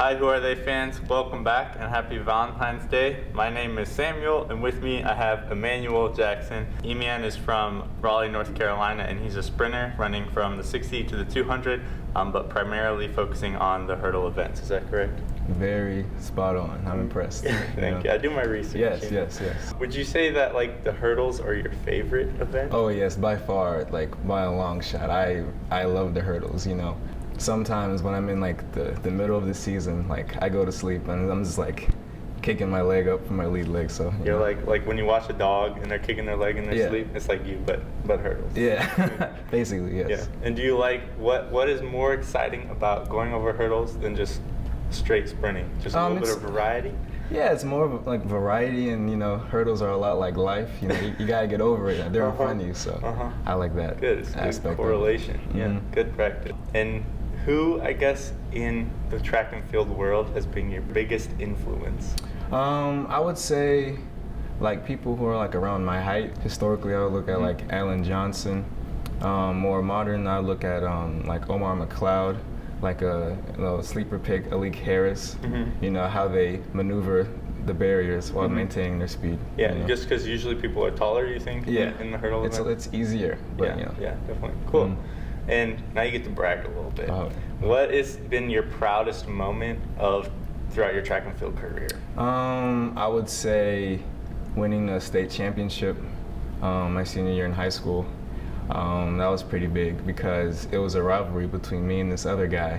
Hi, Who Are They fans? Welcome back and happy Valentine's Day. My name is Samuel, and with me I have Emmanuel Jackson. Eman is from Raleigh, North Carolina, and he's a sprinter running from the 60 to the 200, but primarily focusing on the hurdle events. Is that correct? Very spot on. I'm impressed. Thank you. I do my research. Yes. Would you say that like the hurdles are your favorite event? Oh yes, by far, like by a long shot. I love the hurdles. Sometimes when I'm in like the middle of the season, like I go to sleep and I'm just like kicking my leg up from my lead leg. So you're like when you watch a dog and they're kicking their leg in their sleep, it's like you, but hurdles. Yeah, basically yes. Yeah. And do you like what is more exciting about going over hurdles than just straight sprinting? Just a little bit of variety. Yeah, it's more of like variety, and hurdles are a lot like life. You gotta get over it. They're in front of you, so I like that. Good, it's good correlation. Yeah, good practice. And who, I guess, in the track and field world has been your biggest influence? I would say, like people who are like around my height. Historically, I would look at like Alan Johnson. More modern, I would look at like Omar McLeod, like a sleeper pick, Alik Harris. How they maneuver the barriers while maintaining their speed. Yeah, just because usually people are taller, you think? Yeah, in the hurdle event? It's easier. But, yeah, definitely. Cool. And now you get to brag a little bit. What has been your proudest moment throughout your track and field career? I would say winning a state championship my senior year in high school. That was pretty big because it was a rivalry between me and this other guy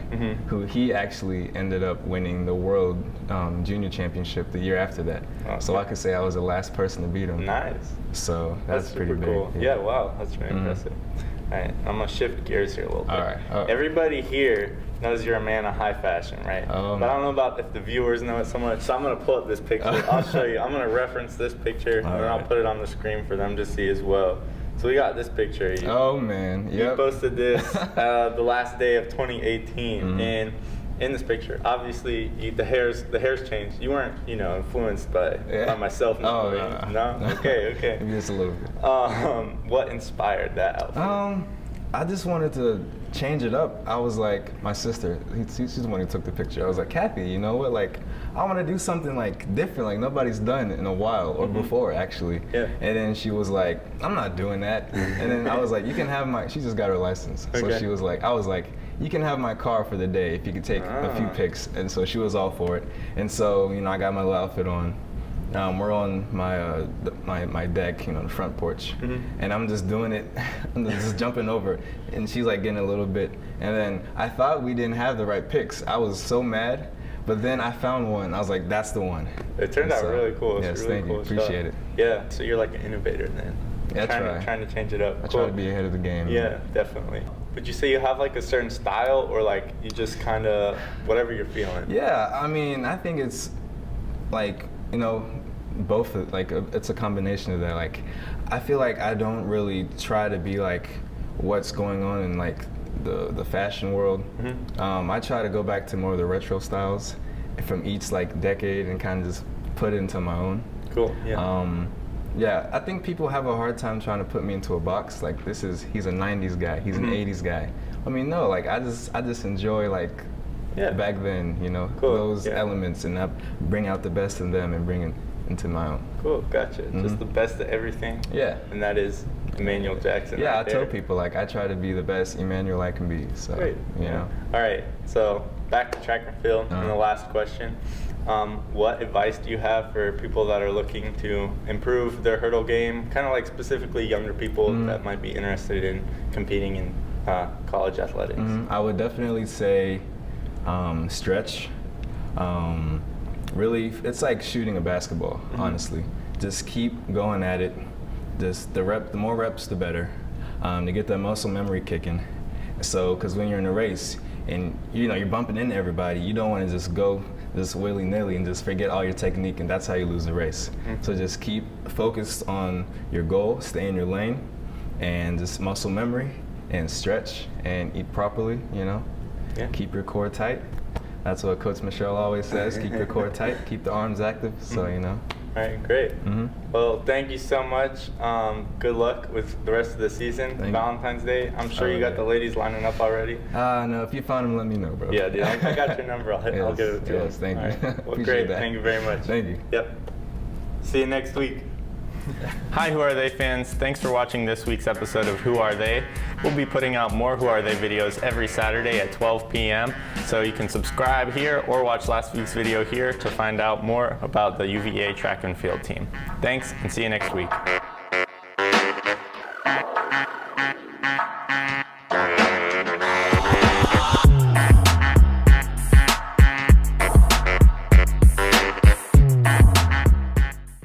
who he actually ended up winning the world junior championship the year after that. Okay. So I could say I was the last person to beat him. Nice. So that's pretty super big. Cool. Yeah, wow, that's very impressive. All right, I'm gonna shift gears here a little bit. All right. Everybody here knows you're a man of high fashion, right? But I don't know about if the viewers know it so much. So I'm gonna pull up this picture. I'll show you. I'm gonna reference this picture, and then I'll put it on the screen for them to see as well. So we got this picture. Oh man, You posted this the last day of 2018, and in this picture, obviously the hair's changed. You weren't, influenced by myself. No. Okay. Maybe just a little bit. What inspired that outfit? I just wanted to change it up. I was like, my sister, she's the one who took the picture. I was like, Kathy, you know what? Like, I want to do something like different, like nobody's done in a while or before actually. Yeah. And then she was like, I'm not doing that. And then I was like, you can have she just got her license. Okay. So she was like, I was like, you can have my car for the day if you could take a few pics. And so she was all for it. And so, I got my little outfit on. We're on my deck, the front porch, and I'm just doing it. I'm just jumping over, and she's like getting a little bit. And then I thought we didn't have the right pics. I was so mad, but then I found one. I was like, that's the one. It turned out really cool. Yes, really thank cool you. Appreciate it. Yeah, so you're like an innovator then. Trying to change it up. I try to be ahead of the game. Yeah, definitely. Would you say you have like a certain style, or like you just kind of whatever you're feeling? Yeah, I mean, I think it's like, both, like it's a combination of that. Like, I feel like I don't really try to be like what's going on in like the fashion world. I try to go back to more of the retro styles from each like decade and kind of just put it into my own. Cool. Yeah. Yeah, I think people have a hard time trying to put me into a box. Like he's a 90s guy, he's an 80s guy. I mean, no, like I just enjoy like back then, those elements, and I bring out the best in them and bring it into my own. Cool, gotcha. Just the best of everything. Yeah. And that is Emmanuel Jackson. Yeah, right I tell people like I try to be the best Emmanuel I can be. So great. All right, so back to track and field. And the last question. What advice do you have for people that are looking to improve their hurdle game, kind of like specifically younger people that might be interested in competing in college athletics? I would definitely say stretch. Really, it's like shooting a basketball, honestly. Just keep going at it. Just the more reps, the better. To get that muscle memory kicking. So, because when you're in a race and you're bumping into everybody, you don't want to just go just willy-nilly and just forget all your technique, and that's how you lose the race. So just keep focused on your goal, stay in your lane, and just muscle memory and stretch and eat properly, Keep your core tight. That's what Coach Michelle always says, keep your core tight, keep the arms active, so. All right, great. Mhm. Well, thank you so much. Good luck with the rest of the season. Thank you. Valentine's Day. I'm sure you got the Alright. ladies lining up already. No, if you find them, let me know, bro. Yeah, dude. I got your number. I'll Yes, give it to yes, you. thank All you. right. Well, Appreciate great. that. Thank you very much. Thank you. Yep. See you next week. Hi, Who Are They fans. Thanks for watching this week's episode of Who Are They. We'll be putting out more Who Are They videos every Saturday at 12 p.m. So you can subscribe here or watch last week's video here to find out more about the UVA track and field team. Thanks, and see you next week.